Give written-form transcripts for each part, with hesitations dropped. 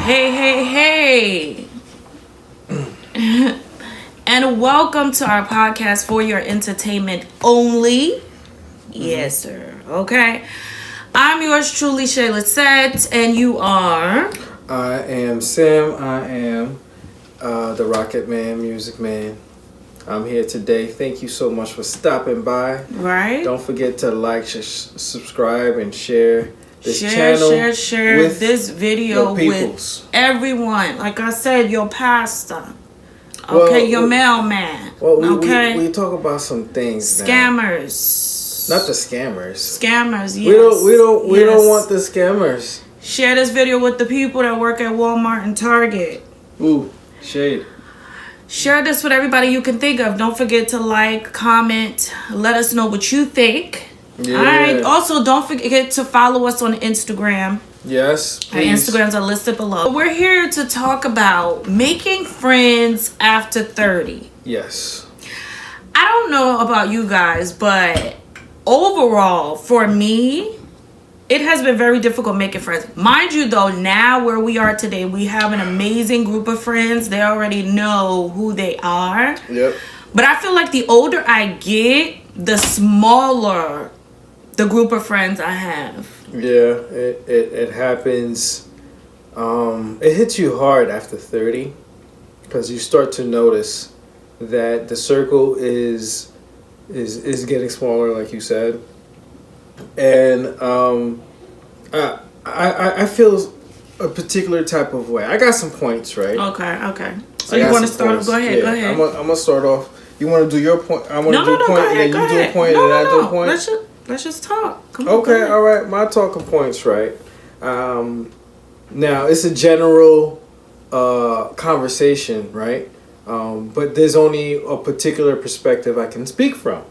Hey. And welcome to our podcast for your entertainment only. Yes, sir. Okay. I'm yours truly, Shayla Sett, and you are? I am Sam. I am the Rocket Man, Music Man. I'm here today. Thank you so much for stopping by. Right. Don't forget to like, subscribe, and share this channel. Share this video with everyone. Like I said, your pastor. Okay, your mailman. Well, okay. We talk about some things. Scammers. Now. Not the scammers. Scammers. Yes. We don't want the scammers. Share this video with the people that work at Walmart and Target. Ooh, shade. Share this with everybody you can think of. Don't forget to like, comment, let us know what you think. Yeah. All right. Also, don't forget to follow us on Instagram. Yes, please. Our Instagrams are listed below. We're here to talk about making friends after 30. Yes. I don't know about you guys, but overall, for me, it has been very difficult making friends. Mind you, though, now where we are today, we have an amazing group of friends. They already know who they are. Yep. But I feel like the older I get, the smaller the group of friends I have. Yeah, it happens. It hits you hard after 30 because you start to notice that the circle is getting smaller, like you said, and I feel a particular type of way. I got some points, right? Okay. So you want to start? Points. Go ahead. I'm gonna start off. You want to do your point? I want to do a point, and then you do a point, and then I do a point. Let's just talk. Come okay, all right. My talking points, right? Now it's a general conversation, right? But there's only a particular perspective I can speak from.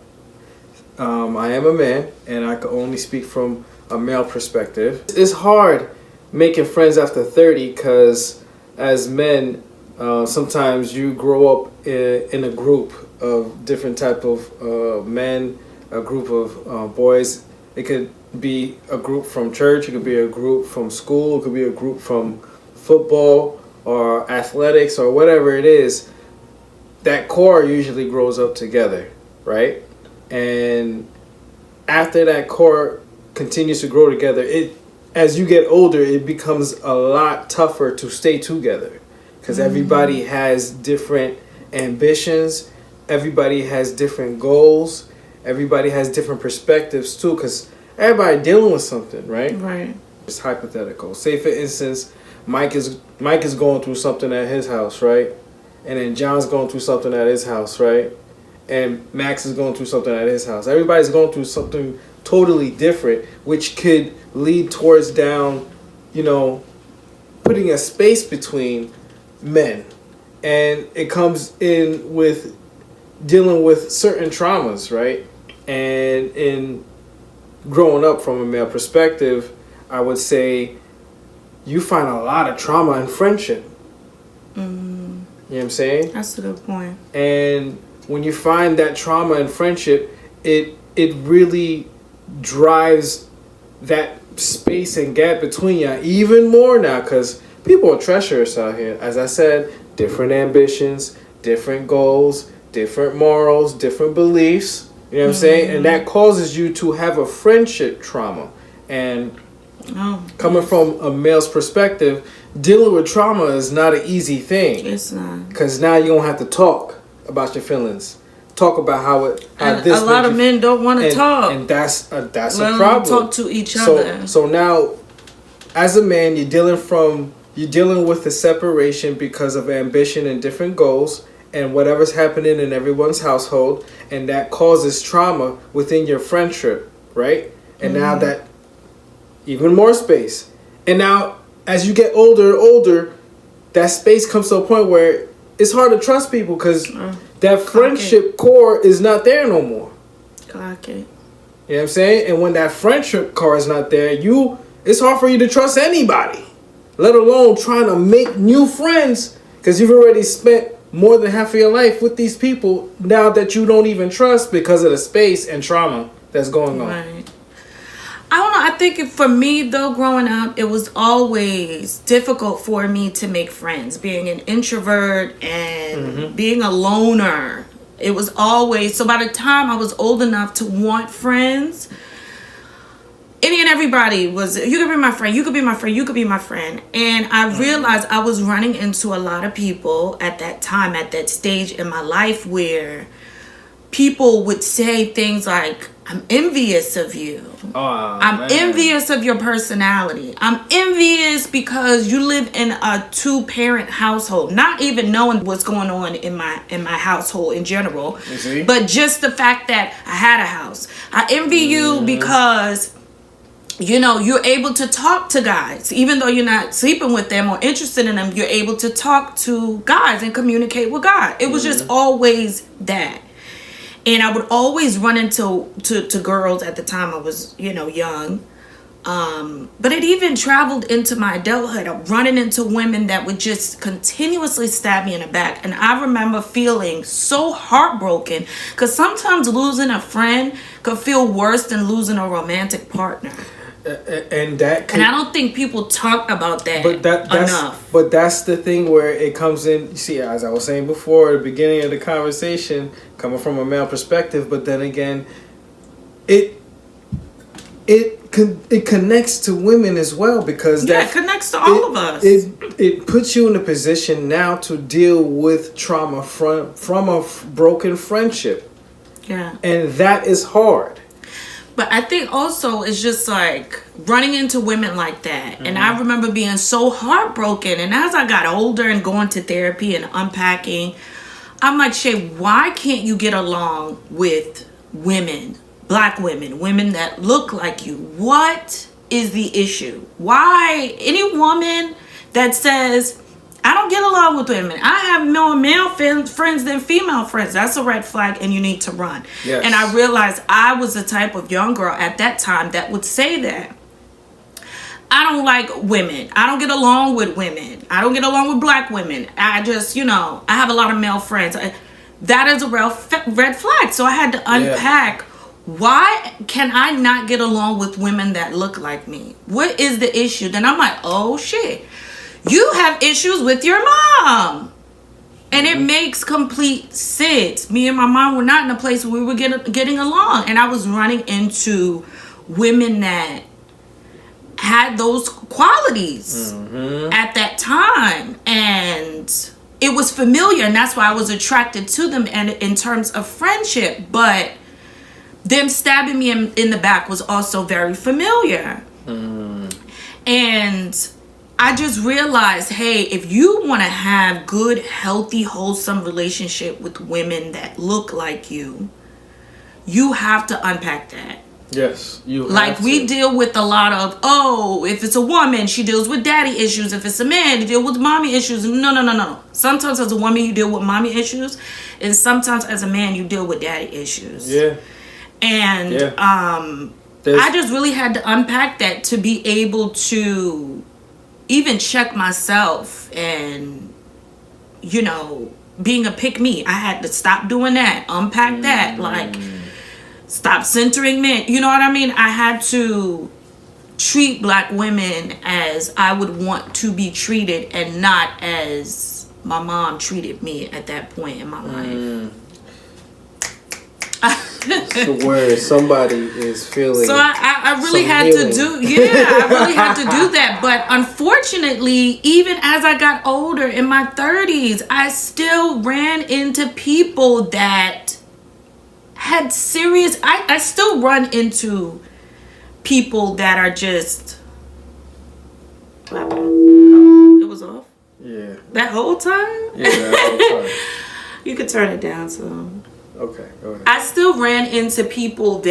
I am a man, and I can only speak from a male perspective. It's hard making friends after 30 because as men, sometimes you grow up in a group of different type of men, a group of boys. It could be a group from church, it could be a group from school, it could be a group from football or athletics or whatever it is. That core usually grows up together, right? And after that core continues to grow together, as you get older, it becomes a lot tougher to stay together because everybody has different ambitions, everybody has different goals, everybody has different perspectives too, because everybody dealing with something, right? Right. It's hypothetical. Say for instance, Mike is going through something at his house, right? And then John's going through something at his house, right? And Max is going through something at his house. Everybody's going through something totally different, which could lead towards down, putting a space between men. And it comes in with dealing with certain traumas, right? And in growing up from a male perspective, I would say you find a lot of trauma in friendship. Mm-hmm. You know what I'm saying? That's a good point. And when you find that trauma in friendship, it really drives that space and gap between you even more now because people are treacherous out here. As I said, different ambitions, different goals, different morals, different beliefs. You know what I'm saying? And that causes you to have a friendship trauma. And coming from a male's perspective, dealing with trauma is not an easy thing. It's not. Because now you don't have to talk about your feelings. Talk about how this. A lot of men don't want to talk, and that's a problem. Talk to each other. So now, as a man, you're dealing with the separation because of ambition and different goals, and whatever's happening in everyone's household, and that causes trauma within your friendship, right? And now that even more space, and now as you get older, that space comes to a point where it's hard to trust people because that friendship core is not there no more. Clock it. You know what I'm saying? And when that friendship car is not there, it's hard for you to trust anybody, let alone trying to make new friends, because you've already spent more than half of your life with these people now that you don't even trust because of the space and trauma that's going on. Right. I don't know. I think for me, though, growing up, it was always difficult for me to make friends. Being an introvert and being a loner. It was always... So by the time I was old enough to want friends, any and everybody was, you could be my friend, you could be my friend, you could be my friend. And I realized I was running into a lot of people at that time, at that stage in my life, where people would say things like, I'm envious of you. I'm envious of your personality. I'm envious because you live in a 2-parent household. Not even knowing what's going on in my household in general. But just the fact that I had a house. I envy you because, you know, you're able to talk to guys. Even though you're not sleeping with them or interested in them, you're able to talk to guys and communicate with God. It was just always that. And I would always run into girls at the time I was, you know, young. But it even traveled into my adulthood. I'm running into women that would just continuously stab me in the back. And I remember feeling so heartbroken, because sometimes losing a friend could feel worse than losing a romantic partner. And I don't think people talk about that enough. But that's the thing where it comes in. You see, as I was saying before, at the beginning of the conversation, coming from a male perspective, but then again, it connects to women as well, because it connects to all of us. It puts you in a position now to deal with trauma from a broken friendship. Yeah, and that is hard. But I think also it's just like running into women like that. And I remember being so heartbroken. And as I got older and going to therapy and unpacking, I'm like, Shay, why can't you get along with women, black women, women that look like you? What is the issue? Why any woman that says, I don't get along with women, I have more male friends than female friends, that's a red flag and you need to run. Yes. And I realized I was the type of young girl at that time that would say that. I don't like women. I don't get along with women. I don't get along with black women. I just, I have a lot of male friends. That is a red flag. So I had to unpack, why can I not get along with women that look like me? What is the issue? Then I'm like, oh shit. You have issues with your mom. And it makes complete sense. Me and my mom were not in a place where we were getting along. And I was running into women that had those qualities at that time. And it was familiar. And that's why I was attracted to them and in terms of friendship. But them stabbing me in the back was also very familiar. And I just realized, hey, if you want to have good, healthy, wholesome relationship with women that look like you, you have to unpack that. Yes, you have like to. We deal with a lot of, if it's a woman, she deals with daddy issues. If it's a man, they deal with mommy issues. No. Sometimes as a woman, you deal with mommy issues. And sometimes as a man, you deal with daddy issues. Yeah. And I just really had to unpack that to be able to even check myself and, being a pick me. I had to stop doing that, unpack that, like stop centering men. You know what I mean? I had to treat black women as I would want to be treated and not as my mom treated me at that point in my life. So where somebody is feeling, so I really had healing. to do I really had to do that. But unfortunately, even as I got older in my 30s, I still ran into people that had serious I still run into people that are just it was off. Yeah. That whole time? Yeah, that whole time. You could turn it down some. Okay, go ahead. I still run into people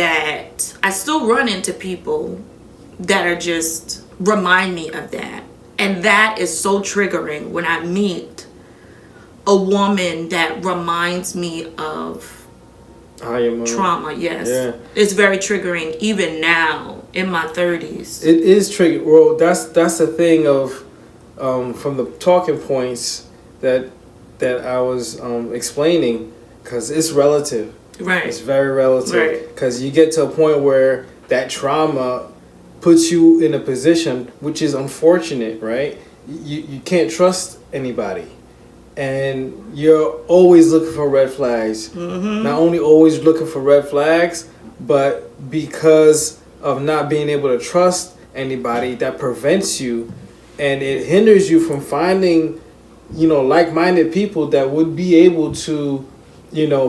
that are just remind me of that. And that is so triggering when I meet a woman that reminds me of trauma. Yes, Yeah. it's very triggering even now in my 30s. It is triggering. Well, that's the thing of from the talking points that I was explaining, because it's relative. Right. It's very relative. Right. Because you get to a point where that trauma puts you in a position which is unfortunate, right? You can't trust anybody. And you're always looking for red flags. Mm-hmm. Not only always looking for red flags, but because of not being able to trust anybody, that prevents you, and it hinders you from finding, like-minded people that would be able to,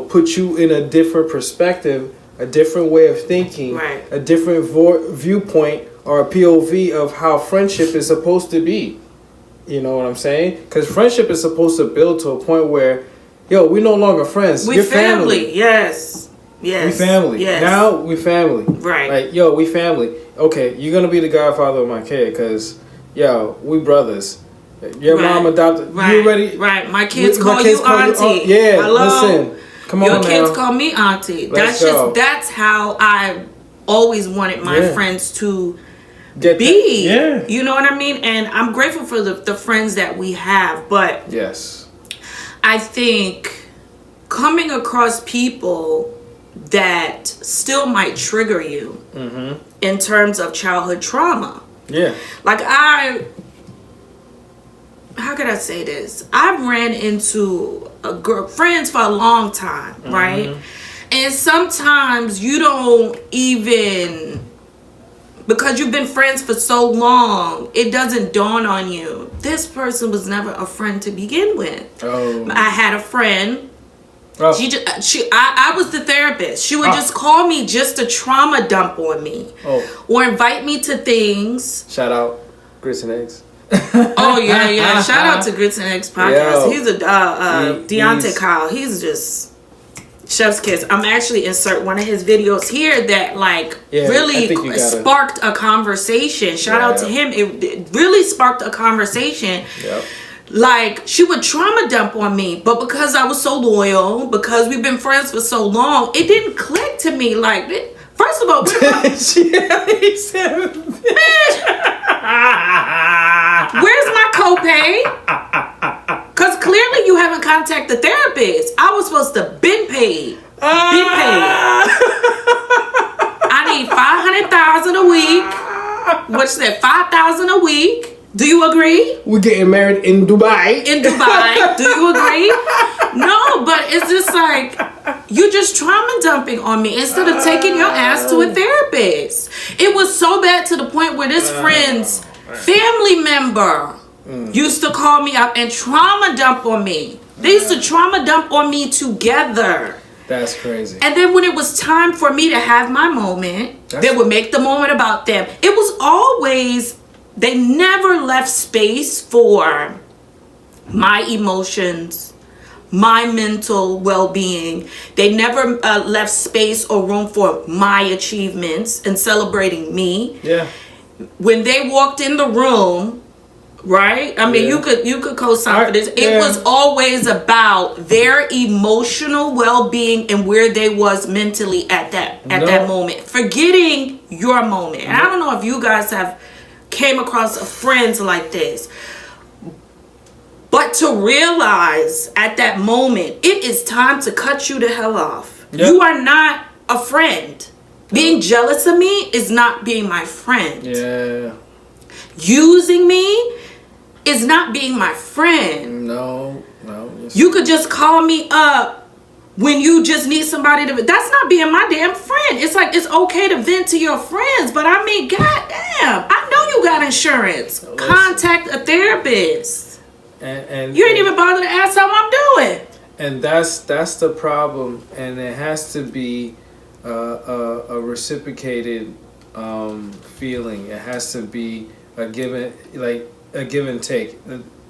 put you in a different perspective, a different way of thinking, right. a different viewpoint or a POV of how friendship is supposed to be. You know what I'm saying? Because friendship is supposed to build to a point where, we're no longer friends. We're family. Yes. Yes. We family. Yes. Now we family. Right. Like, we family. Okay, you're going to be the godfather of my kid because, we brothers. Your mom adopted. Right. You ready? Right. My kids call you auntie. Yeah. Hello? Listen. Come on Your now. kids call me auntie. That's how I always wanted my friends to be. Yeah. You know what I mean? And I'm grateful for the friends that we have, but yes, I think coming across people that still might trigger you in terms of childhood trauma. Yeah. Like how could I say this? I've ran into friends for a long time, right? And sometimes you don't even, because you've been friends for so long, it doesn't dawn on you, this person was never a friend to begin with. Oh. I had a friend. Oh. I was the therapist. She would just call me just to trauma dump on me. Oh. Or invite me to things. Shout out Grits and Eggs. Oh, yeah. Shout out to Grits and Eggs podcast. Yo. He's a Deontay Kyle. He's just chef's kiss. I'm actually insert one of his videos here that really sparked a conversation. Shout out to him. It really sparked a conversation. Yep. Like, she would trauma dump on me, but because I was so loyal, because we've been friends for so long, it didn't click to me. Like, first of all, he said, where's my copay? Because clearly you haven't contacted the therapist. I was supposed to been paid. Been paid. I need $500,000 a week. What's that? $5,000 a week. Do you agree? We're getting married in Dubai. In Dubai. Do you agree? No, but it's just like, you just trauma dumping on me instead of taking your ass to a therapist. It was so bad to the point where this friend's family member used to call me up and trauma dump on me. They used to trauma dump on me together. That's crazy. And then when it was time for me to have my moment, they would make the moment about them. It was always, they never left space for my emotions, my mental well-being. They never left space or room for my achievements and celebrating me. Yeah. When they walked in the room, right? I mean, you could co-sign for this. It was always about their emotional well-being and where they was mentally at that moment, forgetting your moment. And I don't know if you guys have came across friends like this, but to realize at that moment, it is time to cut you the hell off. Yep. You are not a friend. Being jealous of me is not being my friend. Yeah. Using me is not being my friend. No. You could just call me up when you just need somebody to... That's not being my damn friend. It's like, it's okay to vent to your friends, but I mean, goddamn, I know you got insurance. Contact a therapist. And you ain't even bother to ask how I'm doing. And that's the problem, and it has to be a reciprocated feeling. It has to be a give and take.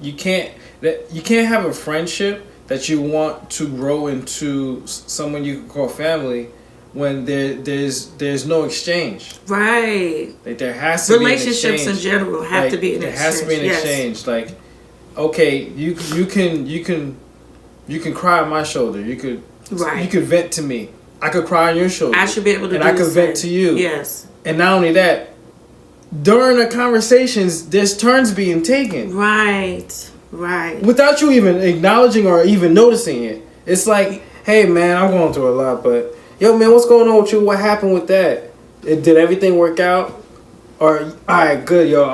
You can't have a friendship that you want to grow into someone you can call family when there's no exchange. Right. Like, there has to be an exchange. Relationships in general have to be an exchange. There has to be an exchange. Like, okay, you can cry on my shoulder. You could vent to me. I could cry on your shoulder. I should be able to and do I could the vent same. to you. Yes. And not only that, during the conversations, there's turns being taken. Right. Without you even acknowledging or even noticing it. It's like, hey man, I'm going through a lot, but yo man, what's going on with you? What happened with that? Did everything work out? Or, alright, good, yo.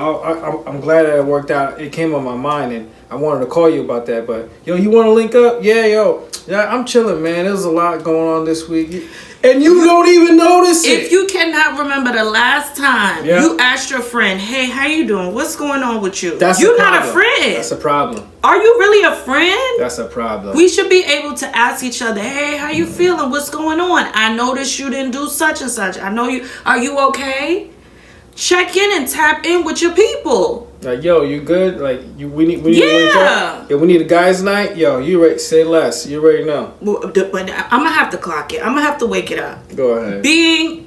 I'm glad that it worked out. It came on my mind and I wanted to call you about that, but yo, you want to link up? Yeah, I'm chilling, man. There's a lot going on this week. And you don't even notice it. If you cannot remember the last time you asked your friend, hey, how you doing? What's going on with you? You're not a friend. That's a problem. Are you really a friend? That's a problem. We should be able to ask each other, hey, how you feeling? What's going on? I noticed you didn't do such and such. I know you. Are you okay? Check in and tap in with your people. Like, yo, you good? Like, we need to link up. Yo, we need a guys' night. Yo, you ready? Say less. You already know. But I'm gonna have to clock it. I'm gonna have to wake it up. Go ahead. Being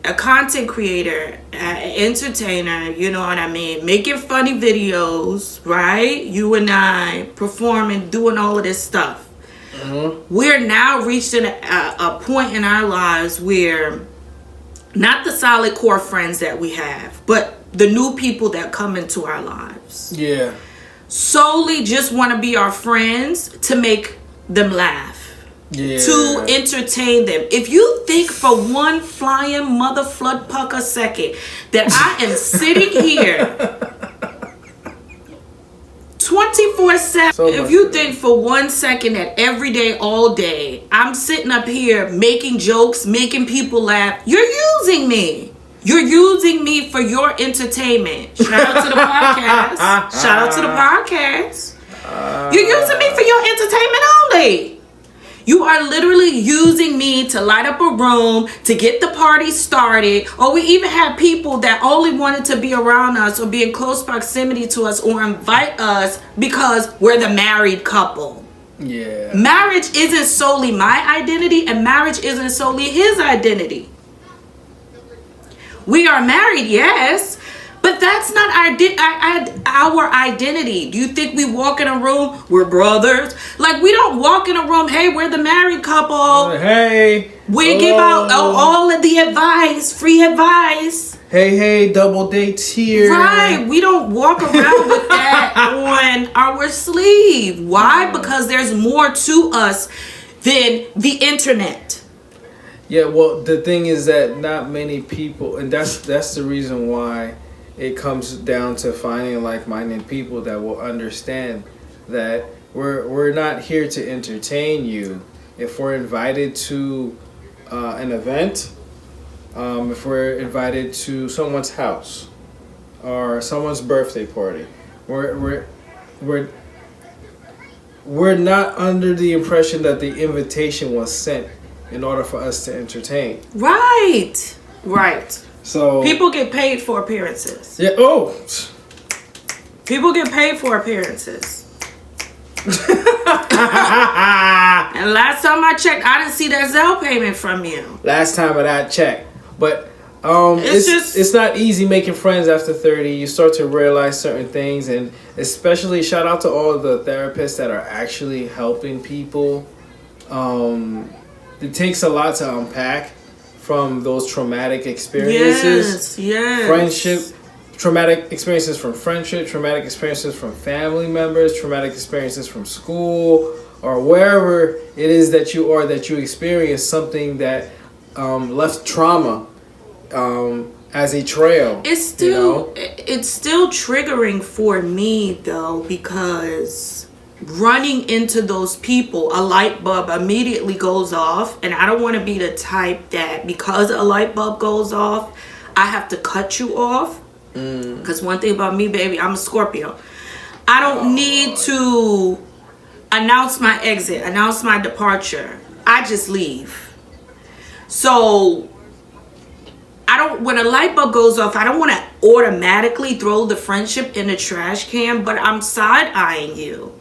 a content creator, entertainer, you know what I mean, making funny videos, right? You and I performing, doing all of this stuff. Mm-hmm. We're now reaching a point in our lives where not the solid core friends that we have, but the new people that come into our lives. Yeah. Solely just want to be our friends to make them laugh. Yeah. To entertain them. If you think for one flying mother flood puck a second that I am sitting here 24/7, if you think for 1 second that every day, all day, I'm sitting up here making jokes, making people laugh, you're using me. You're using me for your entertainment. Shout out to the podcast. Shout out to the podcast. You're using me for your entertainment only. You are literally using me to light up a room, to get the party started. Or we even have people that only wanted to be around us or be in close proximity to us or invite us because we're the married couple. Yeah. Marriage isn't solely my identity, and marriage isn't solely his identity. We are married, yes, but that's not our identity. Do you think we walk in a room, we're brothers? Like, we don't walk in a room, hey, we're the married couple. Hey. We give out all of the advice, free advice. Hey, double dates here. Right, we don't walk around with that on our sleeve. Why? Because there's more to us than the internet. Yeah, well, the thing is that not many people, and that's the reason why it comes down to finding like-minded people that will understand that we're not here to entertain you. If we're invited to an event, if we're invited to someone's house or someone's birthday party, we're not under the impression that the invitation was sent in order for us to entertain. Right. So people get paid for appearances. Yeah. People get paid for appearances. And last time I checked, I didn't see that Zelle payment from you. Last time I checked, but it's not easy making friends after 30. You start to realize certain things, and especially shout out to all the therapists that are actually helping people. It takes a lot to unpack from those traumatic experiences. Yes. Friendship, traumatic experiences from friendship, traumatic experiences from family members, traumatic experiences from school, or wherever it is that you are, that you experience something that left trauma as a trail. It's still triggering for me though, because running into those people, a light bulb immediately goes off, and I don't want to be the type that because a light bulb goes off, I have to cut you off. Because one thing about me, baby, I'm a Scorpio. I don't need to announce my exit, announce my departure. I just leave. So when a light bulb goes off, I don't want to automatically throw the friendship in the trash can, but I'm side-eyeing you.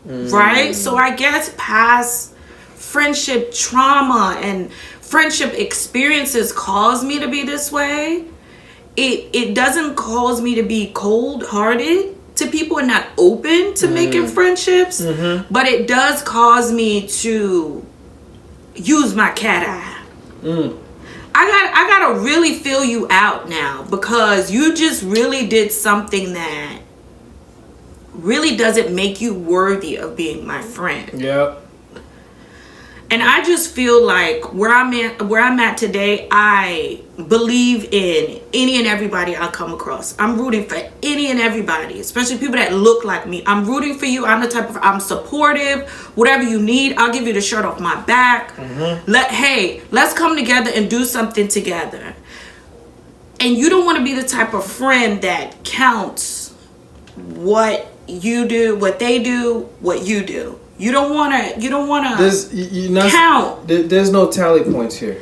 Right? So I guess past friendship trauma and friendship experiences cause me to be this way. It doesn't cause me to be cold-hearted to people and not open to making friendships, but it does cause me to use my cat eye. Mm. I gotta really feel you out now, because you just really did something that really doesn't make you worthy of being my friend. Yep. And I just feel like where I'm at today, I believe in any and everybody I come across. I'm rooting for any and everybody, especially people that look like me. I'm rooting for you. I'm supportive. Whatever you need, I'll give you the shirt off my back. Mm-hmm. Let's come together and do something together. And you don't want to be the type of friend that counts what you do, what they do, what you do. You don't want to count. There's no tally points here.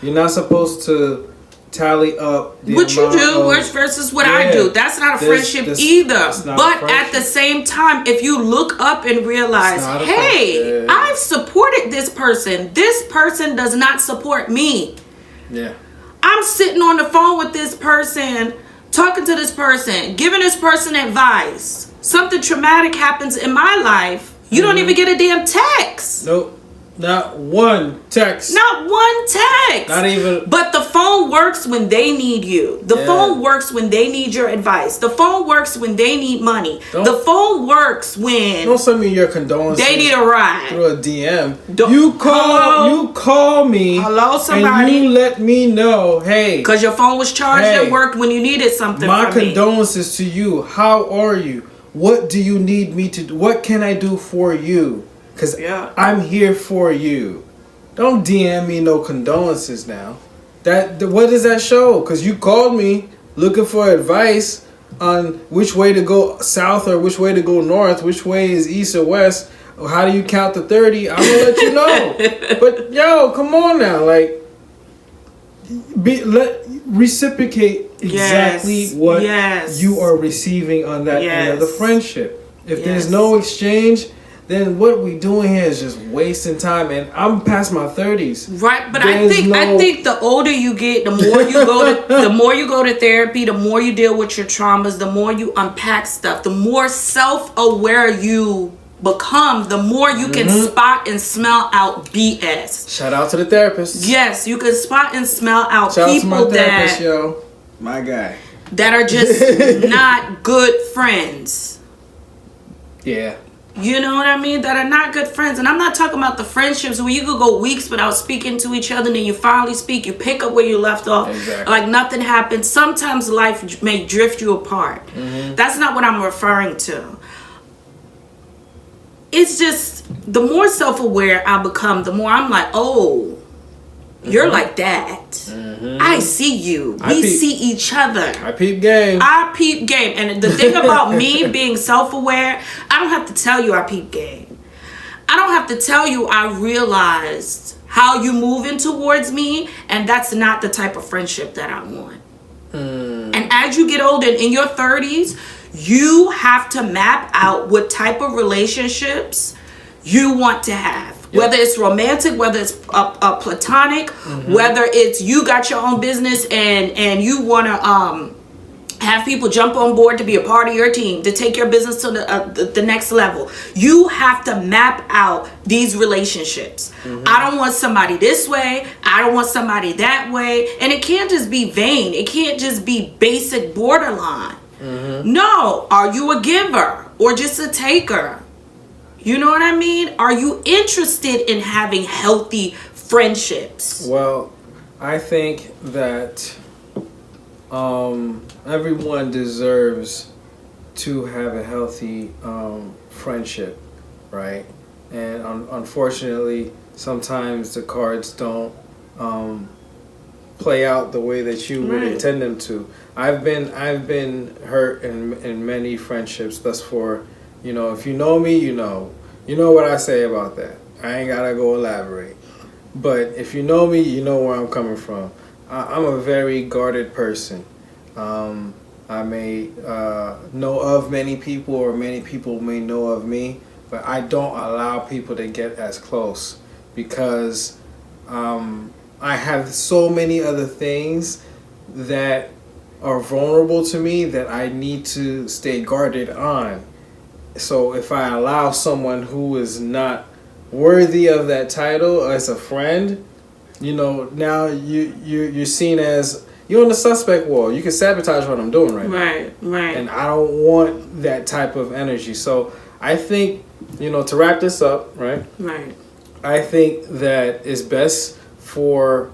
You're not supposed to tally up the what you do of, versus what I do. That's not a friendship either. But at the same time, if you look up and realize, hey, I've supported this person. This person does not support me. Yeah. I'm sitting on the phone with this person, talking to this person, giving this person advice. Something traumatic happens in my life. You don't even get a damn text. Nope. Not one text. Not one text. Not even. But the phone works when they need you. The phone works when they need your advice. The phone works when they need money. The phone works when. Don't send me your condolences. They need a ride. Through a DM. You call me. Hello, somebody. And you let me know, hey. Because your phone was charged and worked when you needed something my from me. condolences to you. How are you? What do you need me to do? What can I do for you? Because I'm here for you. Don't DM me no condolences now. What does that show? Because you called me looking for advice on which way to go south or which way to go north, which way is east or west. How do you count to 30? I'm going to let you know. But, yo, come on now. Like, reciprocate exactly what you are receiving on that end of the friendship. If there's no exchange, then what we doing here is just wasting time. And I'm past my 30s. Right, but I think the older you get, the more you go to therapy, the more you deal with your traumas, the more you unpack stuff, the more self-aware you become, the more you can spot and smell out BS. Shout out to the therapist. Yes, you can spot and smell out Shout people out to my therapist, yo. My guy. That are just not good friends. Yeah. You know what I mean? That are not good friends. And I'm not talking about the friendships where you could go weeks without speaking to each other, and then you finally speak, you pick up where you left off. Exactly. Like nothing happened. Sometimes life may drift you apart. That's not what I'm referring to. It's just, the more self-aware I become, the more I'm like, oh, you're like that. I see you. We see each other. I peep game. I peep game. And the thing about me being self-aware, I don't have to tell you I peep game. I don't have to tell you I realized how you moving towards me, and that's not the type of friendship that I want. And as you get older, in your 30s, you have to map out what type of relationships you want to have. Whether it's romantic, whether it's a platonic, whether it's you got your own business and you want to have people jump on board to be a part of your team, to take your business to the next level. You have to map out these relationships. I don't want somebody this way. I don't want somebody that way. And it can't just be vain. It can't just be basic borderline. No. Are you a giver or just a taker? You know what I mean? Are you interested in having healthy friendships? Well, I think that everyone deserves to have a healthy friendship, right? And unfortunately, sometimes the cards don't play out the way that you would intend them to. I've been hurt in many friendships thus far. You know, if you know me, you know what I say about that. I ain't gotta go elaborate. But if you know me, you know where I'm coming from. I'm a very guarded person. I may know of many people, or many people may know of me, but I don't allow people to get as close because I have so many other things that are vulnerable to me that I need to stay guarded on. So if I allow someone who is not worthy of that title as a friend, you know, now you're seen as you're on the suspect wall. You can sabotage what I'm doing right now. Right. And I don't want that type of energy. So I think, you know, to wrap this up, right? Right. I think that it's best for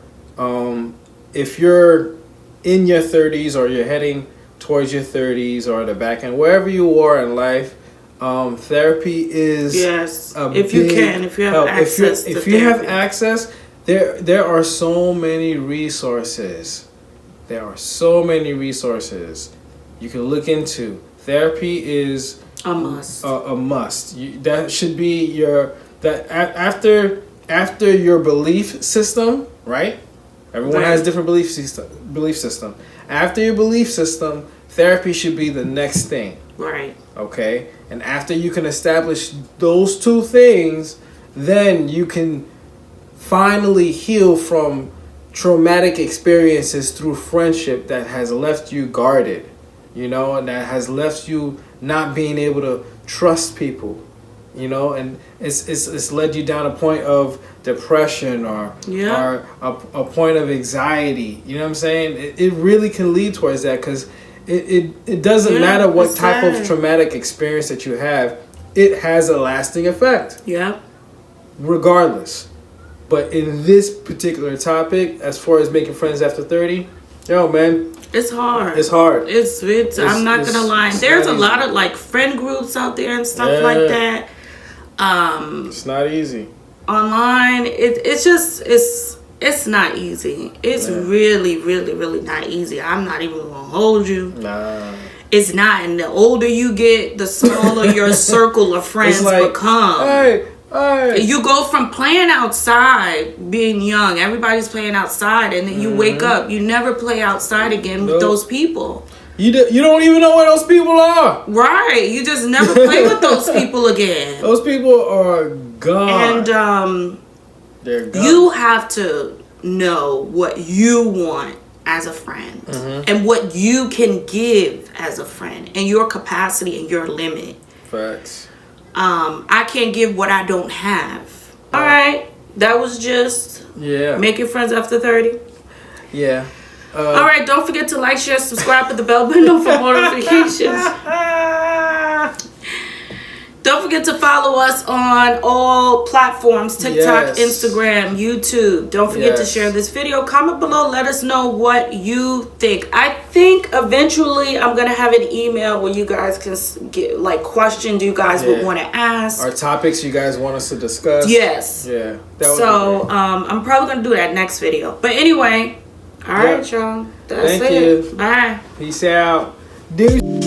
if you're in your 30s or you're heading towards your 30s or the back end, wherever you are in life, therapy is if you have access to if you have access, there are so many resources. There are so many resources you can look into. Therapy is a must. A must. That should be after your belief system, right? Everyone has different belief system. After your belief system, therapy should be the next thing. Right. Okay? And after you can establish those two things, then you can finally heal from traumatic experiences through friendship that has left you guarded, you know, and that has left you not being able to trust people, you know, and it's led you down a point of depression or a point of anxiety. You know what I'm saying? It really can lead towards that, because it doesn't matter what type of traumatic experience that you have, it has a lasting effect. Yeah. Regardless. But in this particular topic, as far as making friends after 30, yo, man, it's hard. It's hard. It's I'm not gonna lie. There's a lot of like friend groups out there and stuff like that. It's not easy. Online, it's not easy. It's really, really, really not easy. I'm not even gonna hold you. Nah. It's not. And the older you get, the smaller your circle of friends become. Hey. You go from playing outside, being young, everybody's playing outside, and then you wake up, you never play outside again with those people. You don't even know where those people are. Right. You just never play with those people again. Those people are gone. And they're gone. You have to know what you want as a friend and what you can give as a friend and your capacity and your limit. Facts. I can't give what I don't have. All right. That was just making friends after 30. Yeah. All right. Don't forget to like, share, subscribe, hit the bell button for more notifications. Don't forget to follow us on all platforms, TikTok, Instagram, YouTube. Don't forget to share this video. Comment below. Let us know what you think. I think eventually I'm going to have an email where you guys can get like questions you guys would want to ask. Or topics you guys want us to discuss. Yes. Yeah. So I'm probably going to do that next video. But anyway, all right, y'all. That's it. Thank you. Bye. Peace out. Dude.